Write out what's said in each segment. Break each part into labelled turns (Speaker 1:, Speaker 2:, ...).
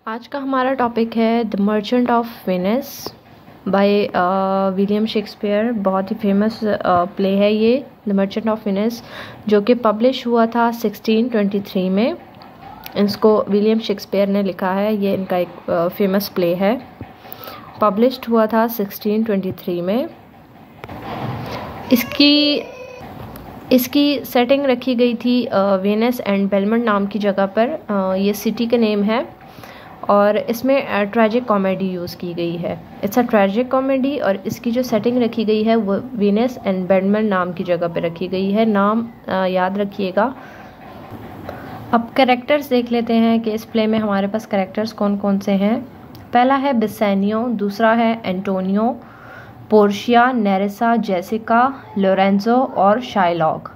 Speaker 1: आज का हमारा टॉपिक है the merchant of Venice by William Shakespeare. बहुत ही फेमस प्ले है ये द मर्चेंट ऑफ वेनिस, जो कि पब्लिश हुआ था 1623 में। इसको विलियम शेक्सपियर ने लिखा है। ये इनका एक फेमस प्ले है, पब्लिश्ड हुआ था 1623 में। इसकी सेटिंग रखी गई थी वेनिस एंड बेलमंट नाम की जगह पर। ये सिटी का नेम है और इसमें ट्रैजिक कॉमेडी यूज़ की गई है। इट्स अ ट्रैजिक कॉमेडी और इसकी जो सेटिंग रखी गई है वो वेनिस एंड बेलमंट नाम की जगह पे रखी गई है। नाम याद रखिएगा। अब कैरेक्टर्स देख लेते हैं कि इस प्ले में हमारे पास कैरेक्टर्स कौन कौन से हैं। पहला है बेसेनियो, दूसरा है एंटोनियो, पोर्शिया, नेरेसा, जेसिका, लोरेंजो और शाइलॉक।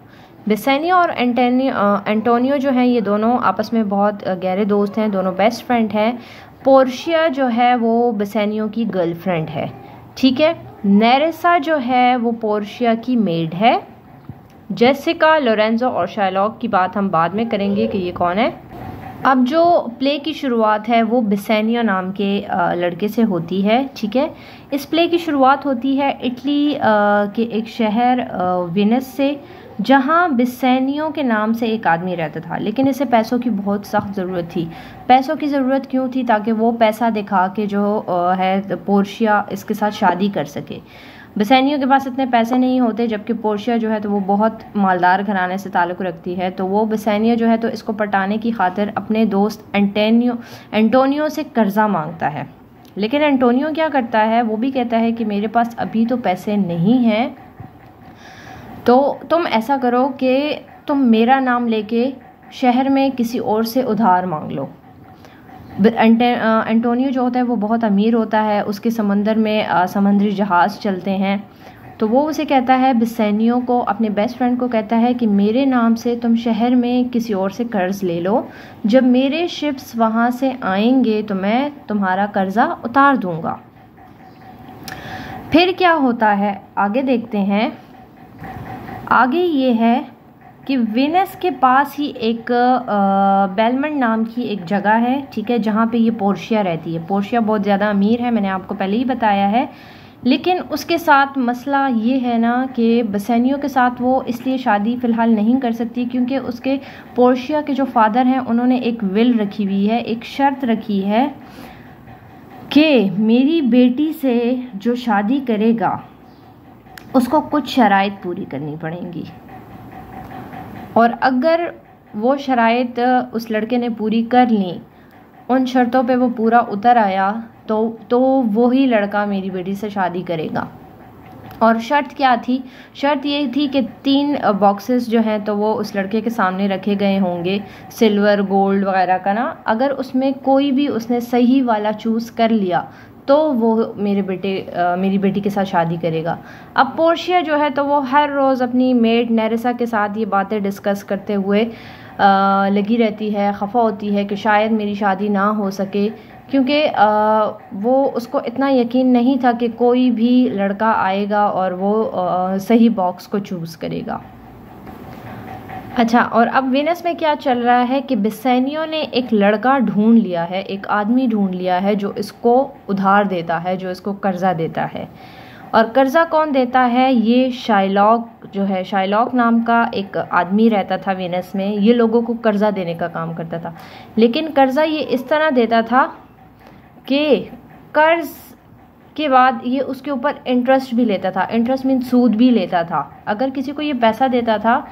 Speaker 1: बेसेनियो और एंटोनियो जो हैं ये दोनों आपस में बहुत गहरे दोस्त हैं, दोनों बेस्ट फ्रेंड हैं। पोर्शिया जो है वो बेसेनियो की गर्लफ्रेंड है, ठीक है। नेरेसा जो है वो पोर्शिया की मेड है। जेसिका, लोरेंजो और शाइलॉक की बात हम बाद में करेंगे कि ये कौन है। अब जो प्ले की शुरुआत है वो बेसेनियो नाम के लड़के से होती है, ठीक है। इस प्ले की शुरुआत होती है इटली के एक शहर वेनिस से, जहाँ बेसेनियो के नाम से एक आदमी रहता था, लेकिन इसे पैसों की बहुत सख्त ज़रूरत थी। पैसों की ज़रूरत क्यों थी? ताकि वो पैसा दिखा के जो है पोर्शिया इसके साथ शादी कर सके। बेसेनियो के पास इतने पैसे नहीं होते, जबकि पोर्शिया जो है तो वो बहुत मालदार घराने से ताल्लुक़ रखती है। तो वो बेसेनियो जो है तो इसको पटाने की खातिर अपने दोस्त एंटोनियो से कर्ज़ा मांगता है। लेकिन एंटोनियो क्या करता है, वो भी कहता है कि मेरे पास अभी तो पैसे नहीं हैं, तो तुम ऐसा करो कि तुम मेरा नाम लेके शहर में किसी और से उधार मांग लो। एंटोनियो जो होता है वो बहुत अमीर होता है, उसके समंदर में समुद्री जहाज़ चलते हैं। तो वो उसे कहता है, बेसेनियो को, अपने बेस्ट फ्रेंड को कहता है कि मेरे नाम से तुम शहर में किसी और से कर्ज़ ले लो, जब मेरे शिप्स वहाँ से आएंगे तो मैं तुम्हारा कर्ज़ा उतार दूँगा। फिर क्या होता है आगे देखते हैं। आगे ये है कि वेनिस के पास ही एक बेलमंट नाम की एक जगह है, ठीक है, जहाँ पे ये पोर्शिया रहती है। पोर्शिया बहुत ज़्यादा अमीर है, मैंने आपको पहले ही बताया है। लेकिन उसके साथ मसला ये है ना कि बेसेनियो के साथ वो इसलिए शादी फ़िलहाल नहीं कर सकती क्योंकि उसके पोर्शिया के जो फादर हैं उन्होंने एक विल रखी हुई है, एक शर्त रखी है कि मेरी बेटी से जो शादी करेगा उसको कुछ शराइत पूरी करनी पड़ेंगी, और अगर वो शराइत उस लड़के ने पूरी कर ली, उन शर्तों पे वो पूरा उतर आया, तो वो ही लड़का मेरी बेटी से शादी करेगा। और शर्त क्या थी? शर्त ये थी कि 3 बॉक्सेस जो हैं तो वो उस लड़के के सामने रखे गए होंगे, सिल्वर, गोल्ड वगैरह का ना। अगर उसमें कोई भी उसने सही वाला चूज़ कर लिया तो वो मेरी बेटी के साथ शादी करेगा। अब पोर्शिया जो है तो वो हर रोज़ अपनी मेड नेरेसा के साथ ये बातें डिस्कस करते हुए लगी रहती है, खफा होती है कि शायद मेरी शादी ना हो सके, क्योंकि वो उसको इतना यकीन नहीं था कि कोई भी लड़का आएगा और वो सही बॉक्स को चूज़ करेगा। अच्छा, और अब वेनिस में क्या चल रहा है कि बेसेनियो ने एक लड़का ढूंढ लिया है, एक आदमी ढूंढ लिया है जो इसको उधार देता है, जो इसको कर्ज़ा देता है। और कर्ज़ा कौन देता है? ये शाइलॉक जो है, शाइलॉक नाम का एक आदमी रहता था वेनिस में। ये लोगों को कर्ज़ा देने का काम करता था, लेकिन कर्ज़ा ये इस तरह देता था कि कर्ज़ के बाद ये उसके ऊपर इंटरेस्ट भी लेता था। इंटरेस्ट मीन सूद भी लेता था। अगर किसी को ये पैसा देता था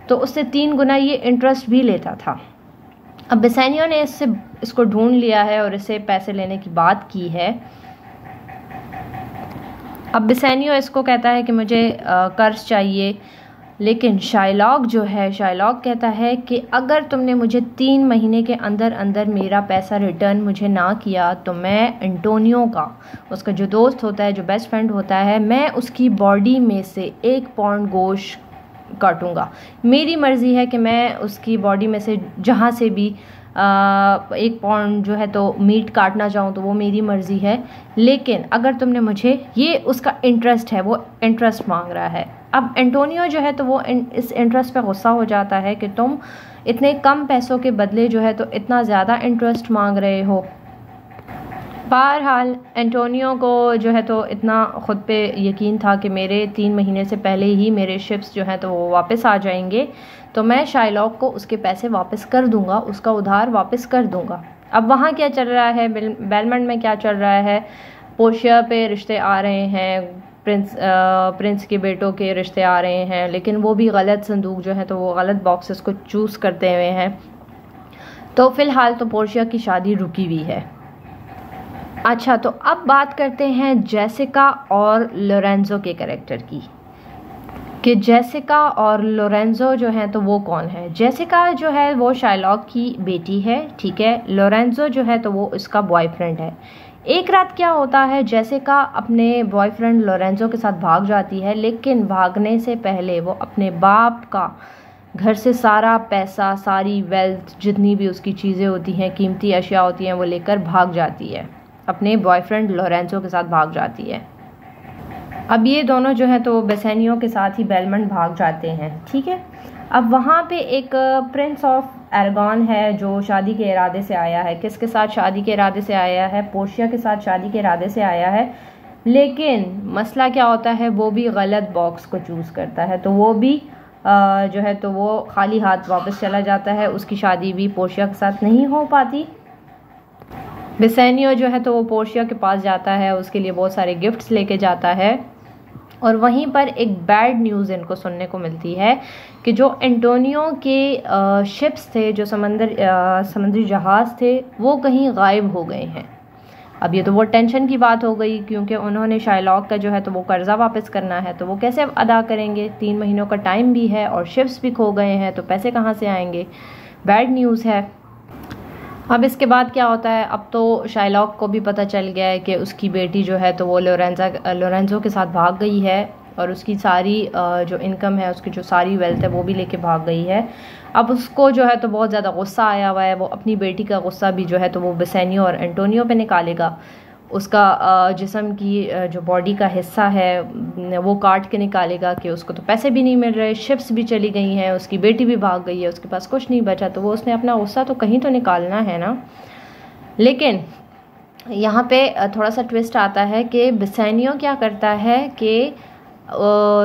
Speaker 1: तो उससे 3 गुना ये इंटरेस्ट भी लेता था। अब बेसेनियो ने इसको ढूंढ लिया है और इससे पैसे लेने की बात की है। अब बेसेनियो इसको कहता है कि मुझे कर्ज चाहिए, लेकिन शाइलॉक जो है, शाइलॉक कहता है कि अगर तुमने मुझे 3 महीने के अंदर अंदर मेरा पैसा रिटर्न मुझे ना किया तो मैं एंटोनियो का, उसका जो दोस्त होता है, जो बेस्ट फ्रेंड होता है, मैं उसकी बॉडी में से 1 पाउंड गोश्त काटूंगा। मेरी मर्ज़ी है कि मैं उसकी बॉडी में से जहाँ से भी 1 पाउंड जो है तो मीट काटना चाहूँ तो वो मेरी मर्ज़ी है, लेकिन अगर तुमने मुझे, ये उसका इंटरेस्ट है, वो इंटरेस्ट मांग रहा है। अब एंटोनियो जो है तो वो इस इंटरेस्ट पे गुस्सा हो जाता है कि तुम इतने कम पैसों के बदले जो है तो इतना ज़्यादा इंटरेस्ट मांग रहे हो। बहरहाल एंटोनियो को जो है तो इतना ख़ुद पे यकीन था कि मेरे 3 महीने से पहले ही मेरे शिप्स जो हैं तो वो वापस आ जाएंगे, तो मैं शाइलॉक को उसके पैसे वापस कर दूंगा, उसका उधार वापस कर दूंगा। अब वहाँ क्या चल रहा है, बेलमंड में क्या चल रहा है, पोर्शिया पे रिश्ते आ रहे हैं, प्रिंस के बेटों के रिश्ते आ रहे हैं, लेकिन वो भी गलत संदूक जो है तो वो गलत बॉक्सेस को चूज़ करते हुए हैं। तो फ़िलहाल तो पोर्शिया की शादी रुकी हुई है। अच्छा, तो अब बात करते हैं जेसिका और लोरेंजो के कैरेक्टर की, कि जेसिका और लोरेंजो जो हैं तो वो कौन है। जेसिका जो है वो शाइलॉक की बेटी है, ठीक है। लोरेंजो जो है तो वो इसका बॉयफ्रेंड है। एक रात क्या होता है, जेसिका अपने बॉयफ्रेंड लोरेंजो के साथ भाग जाती है, लेकिन भागने से पहले वो अपने बाप का घर से सारा पैसा, सारी वेल्थ, जितनी भी उसकी चीज़ें होती हैं, कीमती अशिया होती हैं, वो लेकर भाग जाती है, अपने बॉयफ्रेंड लोरेंजो के साथ भाग जाती है। अब ये दोनों जो हैं तो बेसेनियो के साथ ही बेलमंड भाग जाते हैं, ठीक है। अब वहाँ पे एक प्रिंस ऑफ एरागॉन है जो शादी के इरादे से आया है। किसके साथ शादी के इरादे से आया है? पोर्शिया के साथ शादी के इरादे से आया है, लेकिन मसला क्या होता है, वो भी गलत बॉक्स को चूज़ करता है, तो वो भी जो है तो वो खाली हाथ वापस चला जाता है। उसकी शादी भी पोर्शिया के साथ नहीं हो पाती। बेसेनियो जो है तो वो पोर्शिया के पास जाता है, उसके लिए बहुत सारे गिफ्ट्स लेके जाता है, और वहीं पर एक बैड न्यूज़ इनको सुनने को मिलती है कि जो एंटोनियो के शिप्स थे, जो समुद्री जहाज़ थे, वो कहीं गायब हो गए हैं। अब ये तो वो टेंशन की बात हो गई, क्योंकि उन्होंने शाइलॉक का जो है तो वो कर्ज़ा वापस करना है, तो वो कैसे अदा करेंगे? 3 महीनों का टाइम भी है और शिप्स भी खो गए हैं, तो पैसे कहाँ से आएंगे? बैड न्यूज़ है। अब इसके बाद क्या होता है, अब तो शाइलॉक को भी पता चल गया है कि उसकी बेटी जो है तो वो लोरेंजो के साथ भाग गई है, और उसकी सारी जो इनकम है, उसकी जो सारी वेल्थ है वो भी लेके भाग गई है। अब उसको जो है तो बहुत ज़्यादा गुस्सा आया हुआ है। वो अपनी बेटी का गुस्सा भी जो है तो वो बेसेनियो और एंटोनियो पे निकालेगा। उसका जिस्म की जो बॉडी का हिस्सा है वो काट के निकालेगा कि उसको तो पैसे भी नहीं मिल रहे, शिप्स भी चली गई हैं, उसकी बेटी भी भाग गई है, उसके पास कुछ नहीं बचा, तो वो उसने अपना गुस्सा तो कहीं तो निकालना है ना। लेकिन यहाँ पे थोड़ा सा ट्विस्ट आता है कि बेसेनियो क्या करता है कि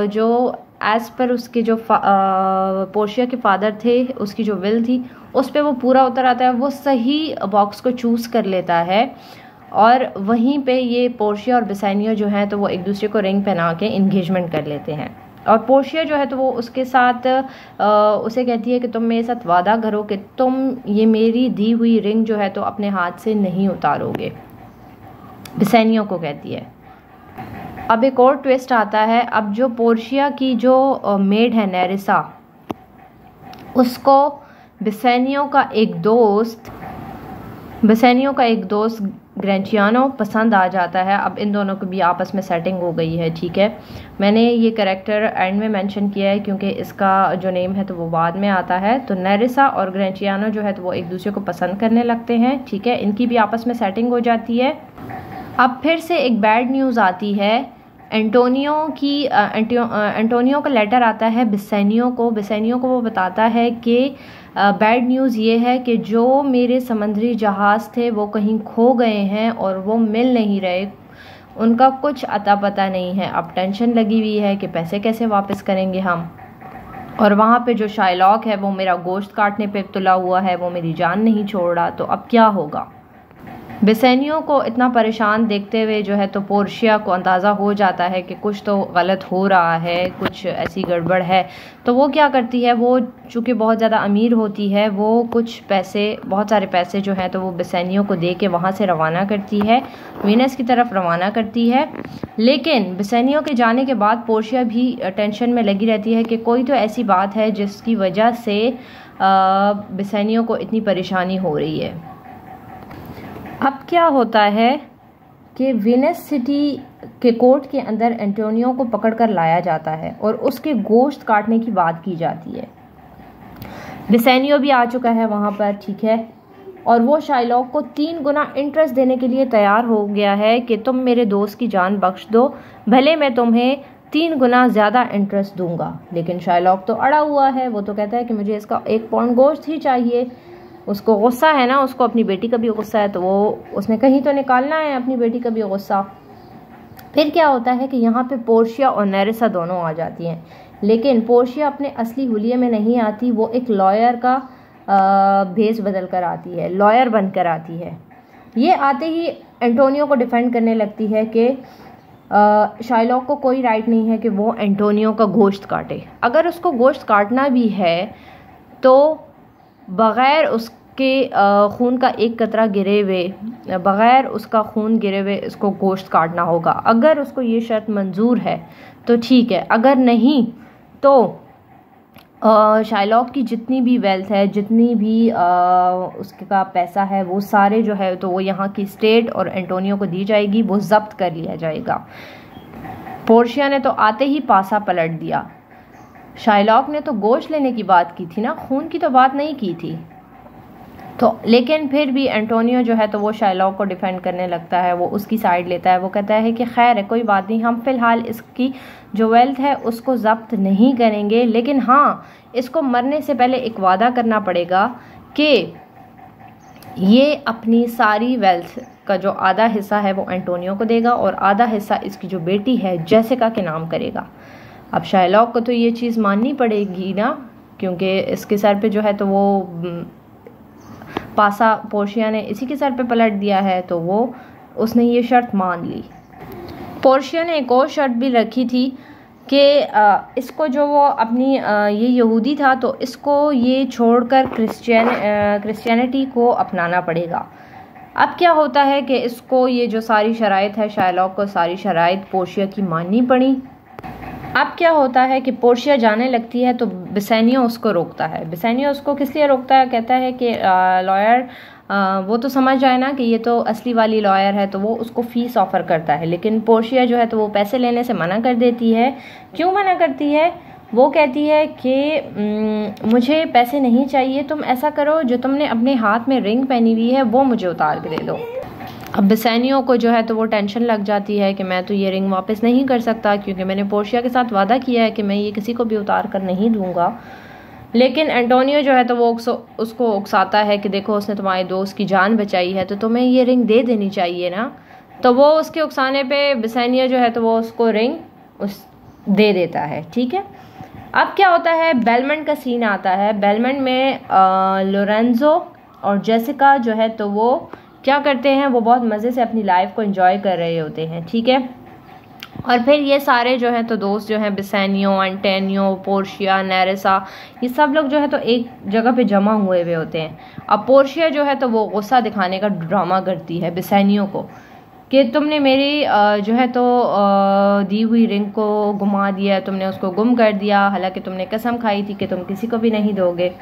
Speaker 1: जो एज़ पर उसके जो पोर्शिया के फादर थे, उसकी जो विल थी, उस पर वो पूरा उतर आता है, वो सही बॉक्स को चूज़ कर लेता है, और वहीं पे ये पोर्शिया और बेसेनियो जो हैं तो वो एक दूसरे को रिंग पहना के इंगेजमेंट कर लेते हैं। और पोर्शिया जो है तो वो उसके साथ उसे कहती है कि तुम मेरे साथ वादा करो कि तुम ये मेरी दी हुई रिंग जो है तो अपने हाथ से नहीं उतारोगे। बेसेनियो को कहती है। अब एक और ट्विस्ट आता है। अब जो पोर्शिया की जो मेड है नेरिसा, उसको बेसेनियो का एक दोस्त ग्रेंचियानो पसंद आ जाता है। अब इन दोनों की भी आपस में सेटिंग हो गई है, ठीक है। मैंने ये कैरेक्टर एंड में मेंशन किया है क्योंकि इसका जो नेम है तो वो बाद में आता है। तो नेरिसा और ग्रेंचियानो जो है तो वो एक दूसरे को पसंद करने लगते हैं, ठीक है। इनकी भी आपस में सेटिंग हो जाती है। अब फिर से एक बैड न्यूज़ आती है। एंटोनियो का लेटर आता है बेसेनियो को वो बताता है कि बैड न्यूज़ ये है कि जो मेरे समुद्री जहाज़ थे वो कहीं खो गए हैं और वो मिल नहीं रहे, उनका कुछ अता पता नहीं है। अब टेंशन लगी हुई है कि पैसे कैसे वापस करेंगे हम, और वहाँ पे जो शाइलॉक है वो मेरा गोश्त काटने पे तुला हुआ है, वो मेरी जान नहीं छोड़ रहा, तो अब क्या होगा। बेसेनियो को इतना परेशान देखते हुए जो है तो पोर्शिया को अंदाज़ा हो जाता है कि कुछ तो गलत हो रहा है, कुछ ऐसी गड़बड़ है। तो वो क्या करती है, वो चूँकि बहुत ज़्यादा अमीर होती है, वो कुछ पैसे, बहुत सारे पैसे जो हैं तो वो बेसेनियो को दे के वहाँ से रवाना करती है, वीनस की तरफ रवाना करती है। लेकिन बेसेनियो के जाने के बाद पोर्शिया भी टेंशन में लगी रहती है कि कोई तो ऐसी बात है जिसकी वजह से बेसेनियो को इतनी परेशानी हो रही है। अब क्या होता है कि वीनस सिटी के कोर्ट के अंदर एंटोनियो को पकड़कर लाया जाता है और उसके गोश्त काटने की बात की जाती है। बेसेनियो भी आ चुका है वहाँ पर, ठीक है, और वो शाइलॉक को 3 गुना इंटरेस्ट देने के लिए तैयार हो गया है कि तुम मेरे दोस्त की जान बख्श दो, भले मैं तुम्हें 3 गुना ज़्यादा इंटरेस्ट दूंगा। लेकिन शाइलॉक तो अड़ा हुआ है, वो तो कहता है कि मुझे इसका 1 पाउंड गोश्त ही चाहिए। उसको गुस्सा है ना, उसको अपनी बेटी का भी गुस्सा है, तो वो उसने कहीं तो निकालना है अपनी बेटी का भी गुस्सा। फिर क्या होता है कि यहाँ पे पोर्शिया और नेरेसा दोनों आ जाती हैं, लेकिन पोर्शिया अपने असली हुलिये में नहीं आती, वो एक लॉयर का भेस बदल कर आती है, लॉयर बनकर आती है। ये आते ही एंटोनियो को डिफेंड करने लगती है कि शाइलॉक को कोई राइट नहीं है कि वो एंटोनियो का गोश्त काटे। अगर उसको गोश्त काटना भी है तो बग़ैर उसके खून का एक कतरा गिरे हुए, बग़ैर उसका खून गिरे हुए उसको गोश्त काटना होगा। अगर उसको ये शर्त मंजूर है तो ठीक है, अगर नहीं तो शाइलॉक की जितनी भी वेल्थ है, जितनी भी उसका पैसा है, वो सारे जो है तो वो यहाँ की स्टेट और एंटोनियो को दी जाएगी, वो जब्त कर लिया जाएगा। पोर्शिया ने तो आते ही पासा पलट दिया। शाइलॉक ने तो गोश्त लेने की बात की थी ना, खून की तो बात नहीं की थी। तो लेकिन फिर भी एंटोनियो जो है तो वो शाइलॉक को डिफेंड करने लगता है, वो उसकी साइड लेता है। वो कहता है कि खैर है, कोई बात नहीं, हम फ़िलहाल इसकी जो वेल्थ है उसको ज़ब्त नहीं करेंगे, लेकिन हाँ इसको मरने से पहले एक वादा करना पड़ेगा कि ये अपनी सारी वेल्थ का जो आधा हिस्सा है वो एंटोनियो को देगा और आधा हिस्सा इसकी जो बेटी है जेसिका के नाम करेगा। अब शाइलॉक को तो ये चीज़ माननी पड़ेगी ना, क्योंकि इसके सर पे जो है तो वो पासा पोर्शिया ने इसी के सर पे पलट दिया है, तो वो उसने ये शर्त मान ली। पोर्शिया ने एक और शर्त भी रखी थी कि इसको जो वो अपनी ये यहूदी था तो इसको ये छोड़कर क्रिश्चियनिटी को अपनाना पड़ेगा। अब क्या होता है कि इसको ये जो सारी शराइत है, शाइलॉक को सारी शराइत पोर्शिया की माननी पड़ी। अब क्या होता है कि पोर्शिया जाने लगती है तो बिसेनियो उसको रोकता है। बिसेनियो उसको किस लिए रोकता है? कहता है कि लॉयर वो तो समझ जाए ना कि ये तो असली वाली लॉयर है, तो वो उसको फ़ीस ऑफ़र करता है। लेकिन पोर्शिया जो है तो वो पैसे लेने से मना कर देती है। क्यों मना करती है? वो कहती है कि मुझे पैसे नहीं चाहिए, तुम ऐसा करो जो तुमने अपने हाथ में रिंग पहनी हुई है वो मुझे उतार के दे दो। अब बिसेनियो को जो है तो वो टेंशन लग जाती है कि मैं तो ये रिंग वापस नहीं कर सकता, क्योंकि मैंने पोर्शिया के साथ वादा किया है कि मैं ये किसी को भी उतार कर नहीं दूंगा। लेकिन एंटोनियो जो है तो वो उसको उकसाता है कि देखो उसने तुम्हारे दोस्त की जान बचाई है तो तुम्हें ये रिंग दे देनी चाहिए ना। तो वो उसके उकसाने पे बिसेनियो जो है तो वो उसको रिंग दे देता है। ठीक है, अब क्या होता है, बेलमंड का सीन आता है। बेलमंड में लोरेंजो और जेसिका जो है तो वो क्या करते हैं, वो बहुत मज़े से अपनी लाइफ को एंजॉय कर रहे होते हैं। ठीक है, और फिर ये सारे जो हैं तो दोस्त जो हैं बिसेनियो, एंटोनियो, पोर्शिया, नेरेसा, ये सब लोग जो है तो एक जगह पे जमा हुए होते हैं। अब पोर्शिया जो है तो वो गुस्सा दिखाने का ड्रामा करती है बिसेनियो को कि तुमने मेरी जो है तो दी हुई रिंग को गुमा दिया, तुमने उसको गुम कर दिया, हालांकि तुमने कसम खाई थी कि तुम किसी को भी नहीं दोगे।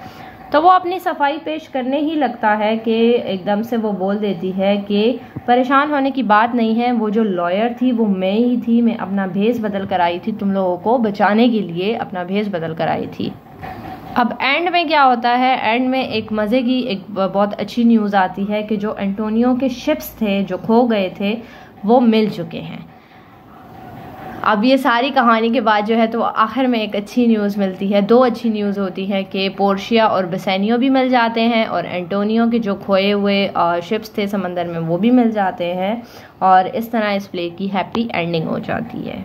Speaker 1: तो वो अपनी सफाई पेश करने ही लगता है कि एकदम से वो बोल देती है कि परेशान होने की बात नहीं है, वो जो लॉयर थी वो मैं ही थी, मैं अपना भेस बदल कर आई थी, तुम लोगों को बचाने के लिए अपना भेस बदल कर आई थी। अब एंड में क्या होता है, एंड में एक मज़े की एक बहुत अच्छी न्यूज़ आती है कि जो एंटोनियो के शिप्स थे जो खो गए थे वो मिल चुके हैं। अब ये सारी कहानी के बाद जो है तो आखिर में एक अच्छी न्यूज़ मिलती है। दो अच्छी न्यूज़ होती है कि पोर्शिया और बिसेनियो भी मिल जाते हैं और एंटोनियो के जो खोए हुए शिप्स थे समंदर में वो भी मिल जाते हैं, और इस तरह इस प्ले की हैप्पी एंडिंग हो जाती है।